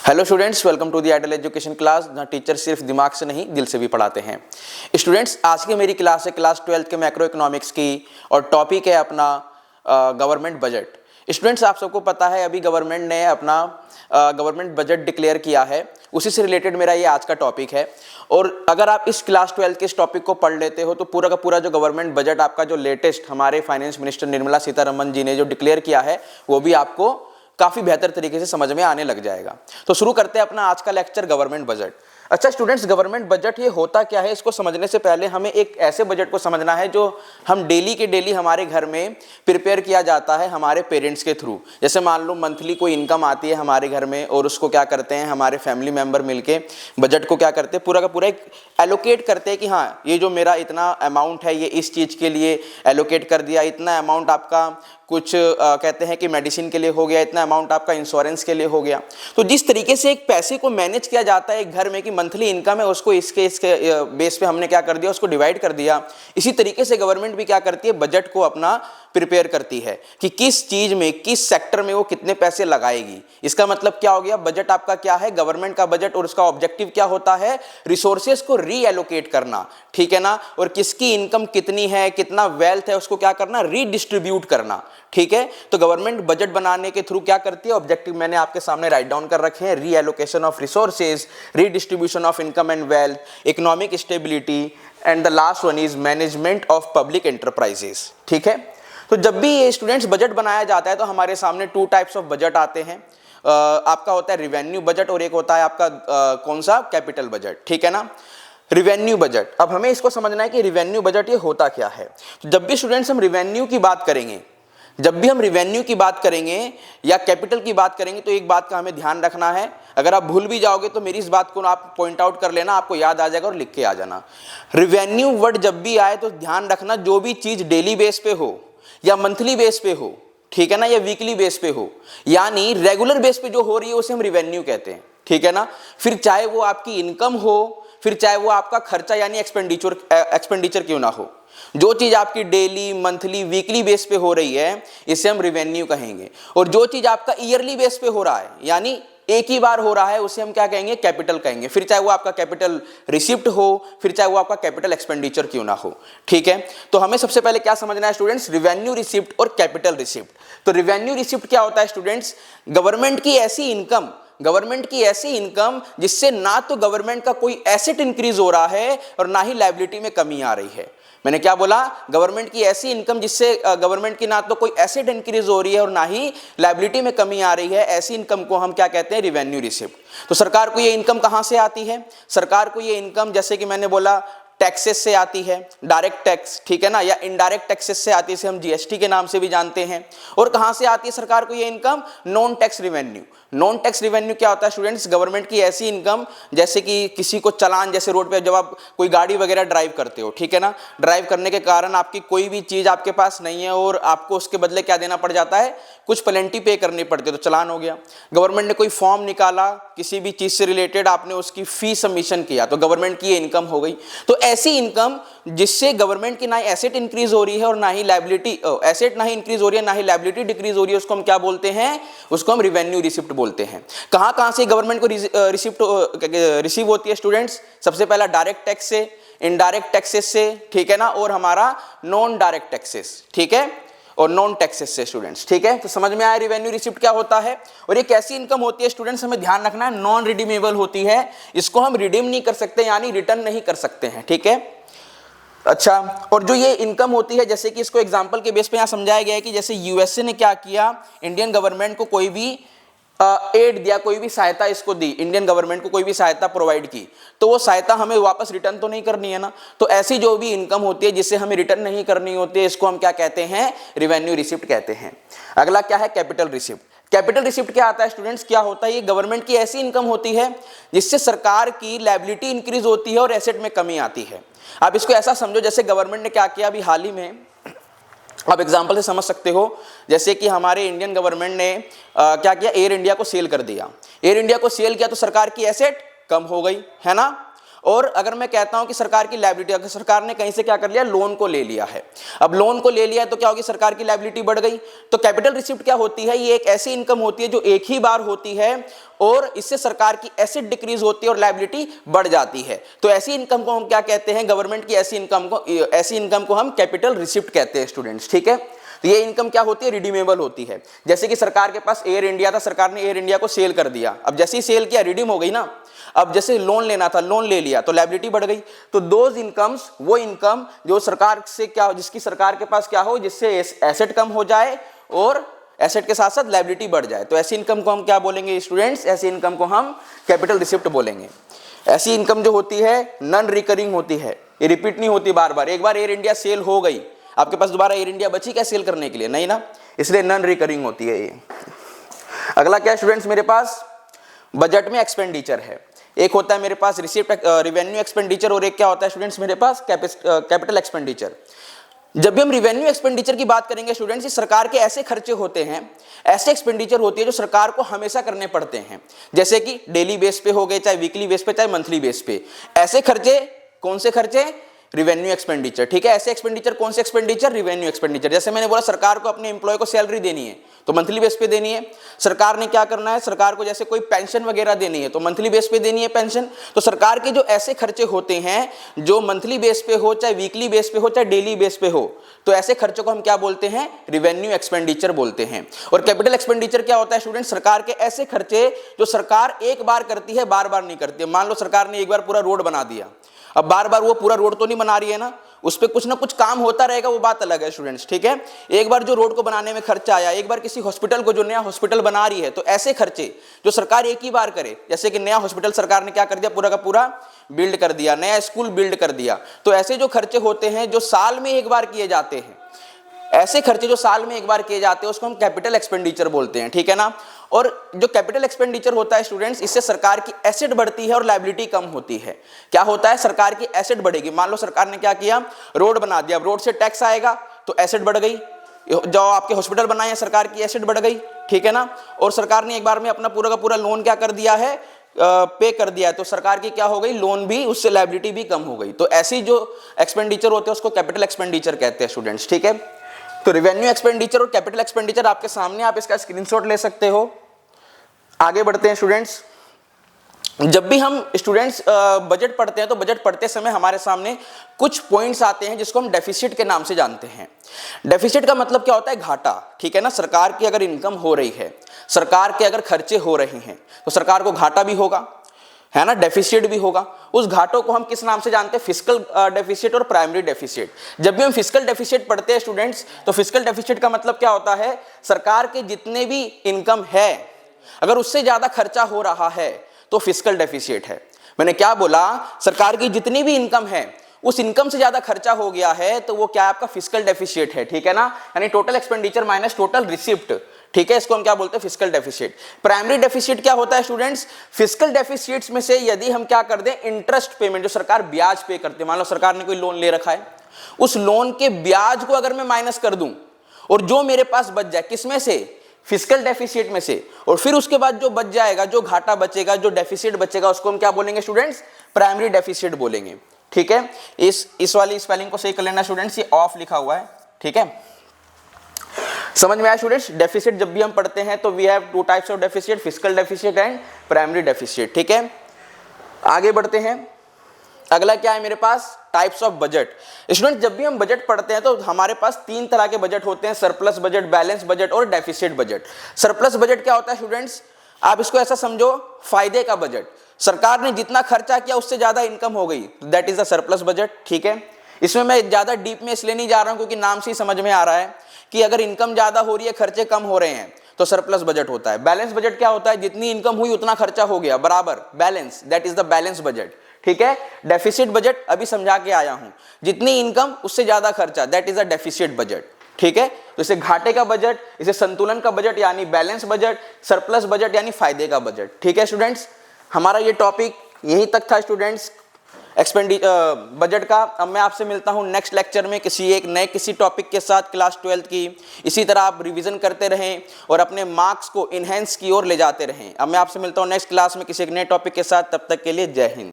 Hello students, welcome to the ideal education class, जहाँ teacher सिर्फ दिमाग से नहीं दिल से भी पढ़ाते हैं। स्टूडेंट्स, आज की मेरी क्लास है क्लास 12 के मैक्रो इकोनॉमिक्स की और टॉपिक है अपना गवर्नमेंट बजट। स्टूडेंट्स, आप सबको पता है अभी गवर्नमेंट ने अपना गवर्नमेंट बजट डिक्लेयर किया है, उसी से रिलेटेड मेरा ये आज का टॉपिक है। और अगर आप इस क्लास 12 के इस टॉपिक को पढ़ लेते हो तो पूरा का पूरा जो गवर्नमेंट बजट आपका जो लेटेस्ट हमारे फाइनेंस मिनिस्टर निर्मला सीतारमण जी ने जो डिक्लेयर किया है वो भी आपको काफी बेहतर तरीके से समझ में आने लग जाएगा। तो शुरू करते हैं अपना आज का लेक्चर गवर्नमेंट बजट। अच्छा स्टूडेंट्स, गवर्नमेंट बजट ये होता क्या है, इसको समझने से पहले हमें एक ऐसे बजट को समझना है जो हम डेली के डेली हमारे घर में प्रिपेयर किया जाता है हमारे पेरेंट्स के थ्रू। जैसे मान लो मंथली कोई इनकम आती है हमारे घर में और उसको क्या करते हैं हमारे फैमिली मेंबर मिलके बजट को क्या करते हैं पूरा का पूरा एक एलोकेट करते हैं कि हाँ ये जो मेरा इतना अमाउंट है ये इस चीज़ के लिए एलोकेट कर दिया, इतना अमाउंट आपका कुछ कहते हैं कि मेडिसिन के लिए हो गया, इतना अमाउंट आपका इंश्योरेंस के लिए हो गया। तो जिस तरीके से एक पैसे को मैनेज किया जाता है एक घर में कि मंथली इनकम है उसको इसके बेस पे हमने क्या कर दिया, उसको डिवाइड कर दिया, इसी तरीके से गवर्नमेंट भी क्या करती है बजट को अपना प्रिपेयर करती है कि किस चीज में किस सेक्टर में वो कितने पैसे लगाएगी। इसका मतलब क्या हो गया, बजट आपका क्या है, गवर्नमेंट का बजट और उसका ऑब्जेक्टिव क्या होता है, रिसोर्सेज को रीएलोकेट करना, ठीक है ना, और किसकी इनकम कितनी है, कितना वेल्थ है उसको क्या करना, रीडिस्ट्रीब्यूट करना, ठीक है। तो गवर्नमेंट बजट बनाने के थ्रू क्या करती है, ऑब्जेक्टिव मैंने आपके सामने राइट डाउन कर रखे हैं, reallocation of resources, redistribution of income and wealth, economic stability and the last one is management of public enterprises, ठीक है। तो जब भी ये स्टूडेंट्स बजट बनाया जाता है तो हमारे सामने टू टाइप्स ऑफ बजट आते हैं। आपका होता है रिवेन्यू बजट और एक होता है आपका कौन सा, कैपिटल बजट, ठीक है ना। रिवेन्यू बजट, अब हमें इसको समझना है कि रिवेन्यू बजट ये होता क्या है। तो जब भी स्टूडेंट्स हम रिवेन्यू की बात करेंगे, जब भी हम रिवेन्यू की बात करेंगे या कैपिटल की बात करेंगे तो एक बात का हमें ध्यान रखना है, अगर आप भूल भी जाओगे तो मेरी इस बात को आप पॉइंट आउट कर लेना, आपको याद आ जाएगा और लिख के आ जाना। रिवेन्यू वर्ड जब भी आए तो ध्यान रखना जो भी चीज डेली बेस पे हो या मंथली बेस पे हो, ठीक है ना, या वीकली बेस पे हो, यानी रेगुलर बेस पे जो हो रही है उसे हम रिवेन्यू कहते हैं, ठीक है ना। फिर चाहे वो आपकी इनकम हो, फिर चाहे वो आपका खर्चा यानी एक्सपेंडिचर क्यों ना हो, जो चीज आपकी डेली मंथली वीकली बेस पे हो रही है इसे हम रिवेन्यू कहेंगे। और जो चीज आपका ईयरली बेस पे हो रहा है यानी एक ही बार हो रहा है उसे हम क्या कहेंगे, कैपिटल कहेंगे। फिर चाहे वो आपका कैपिटल रिसिप्ट हो, फिर चाहे वो आपका कैपिटल एक्सपेंडिचर क्यों ना हो, ठीक है। तो हमें सबसे पहले क्या समझना है स्टूडेंट्स, रिवेन्यू रिसिप्ट और कैपिटल रिसिप्ट। तो रिवेन्यू रिसिप्ट क्या होता है स्टूडेंट्स, गवर्नमेंट की ऐसी इनकम जिससे ना तो गवर्नमेंट का कोई एसेट इंक्रीज हो रहा है और ना ही लायबिलिटी में कमी आ रही है। मैंने क्या बोला, गवर्नमेंट की ऐसी इनकम जिससे गवर्नमेंट की ना तो कोई एसेट इंक्रीज हो रही है और ना ही लायबिलिटी में कमी आ रही है, ऐसी इनकम को हम क्या कहते हैं, रिवेन्यू रिसिप्ट। तो सरकार को ये इनकम कहां से आती है, सरकार को ये इनकम जैसे कि मैंने बोला टैक्सेस से आती है, डायरेक्ट टैक्स, ठीक है ना, या इनडायरेक्ट टैक्सेस से आती है, इसे हम जीएसटी के नाम से भी जानते हैं। और कहां से आती है सरकार को ये income, non tax revenue. Non tax revenue क्या होता है स्टूडेंट्स, गवर्नमेंट की ऐसी इनकम जैसे कि किसी को चालान, जैसे रोड पे जब आप कोई गाड़ी वगैरह ड्राइव करते हो, ठीक है ना, ड्राइव करने के कारण आपकी कोई भी चीज आपके पास नहीं है और आपको उसके बदले क्या देना पड़ जाता है, कुछ पेनल्टी पे करनी पड़ती है, तो चालान हो गया। गवर्नमेंट ने कोई फॉर्म निकाला किसी भी चीज से रिलेटेड, आपने उसकी फी सबमिशन किया तो गवर्नमेंट की ये इनकम हो गई। तो ऐसी इनकम जिससे गवर्नमेंट की ना एसेट इंक्रीज हो रही है और ना ही लायबिलिटी, एसेट ना ही इंक्रीज हो रही है ना ही लायबिलिटी डिक्रीज हो रही है, उसको हम क्या बोलते हैं, उसको हम रिवेन्यू रिसिप्ट बोलते हैं। कहां से गवर्नमेंट को रिसिप्ट रिसीव होती है स्टूडेंट्स, सबसे पहला डायरेक्ट टैक्स से, इनडायरेक्ट टैक्सेस से, ठीक है ना, और हमारा नॉन डायरेक्ट टैक्सेस, ठीक है, और नॉन टैक्सेस से स्टूडेंट्स, ठीक है। तो समझ में आया रिवेन्यू रिसिप्ट क्या होता है। और ये कैसी इनकम होती है स्टूडेंट्स, हमें ध्यान रखना है, नॉन रिडीमेबल होती है, इसको हम रिडीम नहीं कर सकते यानी रिटर्न नहीं कर सकते हैं, ठीक है। अच्छा, और जो ये इनकम होती है जैसे कि इसको एग्जांपल के बेस पे यहाँ समझाया गया है कि जैसे यूएसए ने क्या किया, इंडियन गवर्नमेंट को कोई भी एड दिया, कोई भी सहायता इसको दी, इंडियन गवर्नमेंट को कोई भी सहायता प्रोवाइड की, तो वो सहायता हमें वापस रिटर्न तो नहीं करनी है ना। तो ऐसी जो भी इनकम होती है जिससे हमें रिटर्न नहीं करनी होती है इसको हम क्या कहते हैं, रिवेन्यू रिसिप्ट कहते हैं। अगला क्या है, कैपिटल रिसिप्ट। कैपिटल रिसिप्ट क्या आता है स्टूडेंट्स, क्या होता है, ये गवर्नमेंट की ऐसी इनकम होती है जिससे सरकार की लायबिलिटी इंक्रीज होती है और एसेट में कमी आती है। आप इसको ऐसा समझो जैसे गवर्नमेंट ने क्या किया अभी हाल ही में, आप एग्जांपल से समझ सकते हो, जैसे कि हमारे इंडियन गवर्नमेंट ने क्या किया, एयर इंडिया को सेल कर दिया। एयर इंडिया को सेल किया तो सरकार की एसेट कम हो गई, है ना, और अगर मैं कहता हूं कि सरकार की लायबिलिटी, अगर सरकार ने कहीं से क्या कर लिया, लोन को ले लिया है, अब लोन को ले लिया है तो क्या होगी, सरकार की लायबिलिटी बढ़ गई। तो कैपिटल रिसिप्ट क्या होती है, ये एक ऐसी इनकम होती है जो एक ही बार होती है और इससे सरकार की एसेट डिक्रीज होती है और लायबिलिटी बढ़ जाती है। तो ऐसी इनकम को हम क्या कहते हैं, गवर्नमेंट की ऐसी इनकम को हम कैपिटल रिसिप्ट कहते हैं स्टूडेंट्स, ठीक है। तो ये इनकम क्या होती है, रिडीमेबल होती है। जैसे कि सरकार के पास एयर इंडिया था, सरकार ने एयर इंडिया को सेल कर दिया, अब जैसे ही सेल किया रिडीम हो गई ना। अब जैसे लोन लेना था, लोन ले लिया तो लायबिलिटी बढ़ गई। तो दोज इनकम्स, वो इनकम जो सरकार से क्या, जिसकी सरकार के पास क्या हो, जिससे एसेट कम हो जाए और एसेट के साथ साथ लायबिलिटी बढ़ जाए, तो ऐसी इनकम को हम क्या बोलेंगे स्टूडेंट्स, ऐसी इनकम को हम कैपिटल रिसिप्ट बोलेंगे। ऐसी इनकम जो होती है नॉन रिकरिंग होती है, ये रिपीट नहीं होती बार बार। एक बार एयर इंडिया सेल हो गई, आपके पास दोबारा एयर इंडिया बची क्या सेल करने के लिए, नहीं ना, इसलिए नॉन रिकरिंग होती है ये। अगला क्या स्टूडेंट्स, मेरे पास बजट में एक्सपेंडिचर है। एक होता है मेरे पास रिसिप्ट रिवेन्यू एक्सपेंडिचर और एक क्या होता है स्टूडेंट्स मेरे पास कैपिटल एक्सपेंडिचर। जब भी हम रिवेन्यू एक्सपेंडिचर की बात करेंगे स्टूडेंट्स, ये सरकार के ऐसे खर्चे होते हैं, ऐसे एक्सपेंडिचर होती है जो सरकार को हमेशा करने पड़ते हैं, जैसे कि डेली बेस पे हो गए, चाहे वीकली बेस पे, चाहे मंथली बेस पे। ऐसे खर्चे कौन से खर्चे, रिवेन्यू एक्सपेंडिचर, ठीक है। ऐसे एक्सपेंडिचर कौन से एक्सपेंडिचर, रिवेन्यू एक्सपेंडिचर। जैसे मैंने बोला सरकार को अपने एम्प्लॉय को सैलरी देनी है तो मंथली बेस पे देनी है। सरकार ने क्या करना है, सरकार को जैसे कोई पेंशन वगैरह देनी है तो मंथली बेस पे देनी है पेंशन। तो सरकार के जो ऐसे खर्चे होते हैं जो मंथली बेस पे हो, चाहे वीकली बेस पे हो, चाहे डेली बेस पे हो, तो ऐसे खर्चों को हम क्या बोलते हैं, रिवेन्यू एक्सपेंडिचर बोलते हैं। और कैपिटल एक्सपेंडिचर क्या होता है स्टूडेंट, सरकार के ऐसे खर्चे जो सरकार एक बार करती है, बार बार नहीं करती है। मान लो सरकार ने एक बार पूरा रोड बना दिया, अब बार बार वो पूरा रोड तो नहीं बना रही है ना, उस पर कुछ ना कुछ काम होता रहेगा, वो बात अलग है स्टूडेंट्स, ठीक है। एक बार जो रोड को बनाने में खर्चा आया, एक बार किसी हॉस्पिटल को, जो नया हॉस्पिटल बना रही है, तो ऐसे खर्चे जो सरकार एक ही बार करे, जैसे कि नया हॉस्पिटल सरकार ने क्या कर दिया, पूरा का पूरा बिल्ड कर दिया, नया स्कूल बिल्ड कर दिया, तो ऐसे जो खर्चे होते हैं जो साल में एक बार किए जाते हैं, ऐसे खर्चे जो साल में एक बार किए जाते हैं उसको हम कैपिटल एक्सपेंडिचर बोलते हैं, ठीक है ना। और जो कैपिटल एक्सपेंडिचर होता है स्टूडेंट्स, इससे सरकार की एसेट बढ़ती है और लायबिलिटी कम होती है। क्या होता है, सरकार की एसेट बढ़ेगी। मान लो सरकार ने क्या किया, रोड बना दिया, रोड से टैक्स आएगा तो एसेट बढ़ गई। जो आपके हॉस्पिटल बनाए हैं, सरकार की एसेट बढ़ गई, ठीक है ना। और सरकार ने एक बार में अपना पूरा का पूरा लोन क्या कर दिया है, पे कर दिया है, तो सरकार की क्या हो गई, लोन भी, उससे लायबिलिटी भी कम हो गई। तो ऐसी जो एक्सपेंडिचर होते हैं उसको कैपिटल एक्सपेंडिचर कहते हैं स्टूडेंट्स, ठीक है। तो रिवेन्यू एक्सपेंडिचर और कैपिटल एक्सपेंडिचर आपके सामने, आप इसका स्क्रीनशॉट ले सकते हो। आगे बढ़ते हैं स्टूडेंट्स। जब भी हम स्टूडेंट्स बजट पढ़ते हैं तो बजट पढ़ते समय हमारे सामने कुछ पॉइंट्स आते हैं जिसको हम डेफिसिट के नाम से जानते हैं। डेफिसिट का मतलब क्या होता है, घाटा, ठीक है ना। सरकार की अगर इनकम हो रही है, सरकार के अगर खर्चे हो रहे हैं तो सरकार को घाटा भी होगा, है ना, डेफिसिट भी होगा। उस घाटों को हम किस नाम से जानते हैं, फिस्कल डेफिसिट और प्राइमरी डेफिसिट। जब भी हम फिस्कल डेफिसिट पढ़ते हैं स्टूडेंट्स, तो फिस्कल डेफिसिट का मतलब क्या होता है, सरकार के जितने भी इनकम है अगर उससे ज्यादा खर्चा हो रहा है तो फिस्कल डेफिसिट है। मैंने क्या बोला, सरकार की जितनी भी इनकम है उस इनकम से ज्यादा खर्चा हो गया है तो वो क्या है, आपका फिस्कल डेफिसिट है, ठीक है ना। यानी total expenditure minus total receipt, ठीक है, इसको हम क्या बोलते हैं, फिस्कल डेफिसिट। प्राइमरी डेफिसिट क्या होता है स्टूडेंट्स, फिस्कल डेफिसिट्स में से यदि हम क्या कर दें, इंटरेस्ट पेमेंट, जो सरकार ब्याज पे करती है, मान लो सरकार ने कोई लोन ले रखा है, उस लोन के ब्याज को अगर मैं माइनस कर दूं और जो मेरे पास बच जाए, किसमें से, फिस्कल डेफिसिट में से, और फिर उसके बाद जो बच जाएगा, जो घाटा बचेगा, जो डेफिसिट बचेगा, उसको हम क्या बोलेंगे स्टूडेंट्स, प्राइमरी डेफिसिट बोलेंगे, ठीक है। इस वाली स्पेलिंग को सही कर लेना स्टूडेंट्स, ये ऑफ लिखा हुआ है, ठीक है। समझ में आया स्टूडेंट्स। डेफिसिट जब भी हम पढ़ते हैं तो we have two types of deficit, fiscal deficit and primary deficit, ठीक है। आगे बढ़ते हैं। अगला क्या है मेरे पास, टाइप्स ऑफ बजट। स्टूडेंट जब भी हम बजट पढ़ते हैं तो हमारे पास 3 तरह के बजट होते हैं, सरप्लस बजट, बैलेंस बजट और डेफिसिट बजट। सरप्लस बजट क्या होता है स्टूडेंट्स, आप इसको ऐसा समझो, फायदे का बजट। सरकार ने जितना खर्चा किया उससे ज्यादा इनकम हो गई, that is the surplus budget, ठीक है। इसमें मैं ज्यादा डीप में इसलिए नहीं जा रहा हूं क्योंकि नाम से ही समझ में आ रहा है कि अगर इनकम ज्यादा हो रही है, खर्चे कम हो रहे हैं तो सरप्लस बजट होता है। बैलेंस बजट क्या होता है, जितनी इनकम हुई उतना खर्चा हो गया बराबर, balance, that is the balance budget, ठीक है। डेफिसिट बजट अभी समझा के आया हूं, जितनी इनकम उससे ज्यादा खर्चा, that is a deficit budget, ठीक है। तो इसे घाटे का बजट, इसे संतुलन का बजट यानी बैलेंस बजट, सरप्लस बजट यानी फायदे का बजट, ठीक है स्टूडेंट्स। हमारा ये टॉपिक यहीं तक था स्टूडेंट्स बजट का। अब मैं आपसे मिलता हूं नेक्स्ट लेक्चर में किसी टॉपिक के साथ, क्लास 12 की। इसी तरह आप रिवीजन करते रहें और अपने मार्क्स को इनहेंस की ओर ले जाते रहें। अब मैं आपसे मिलता हूं नेक्स्ट क्लास में किसी एक नए टॉपिक के साथ, तब तक के लिए जय हिंद।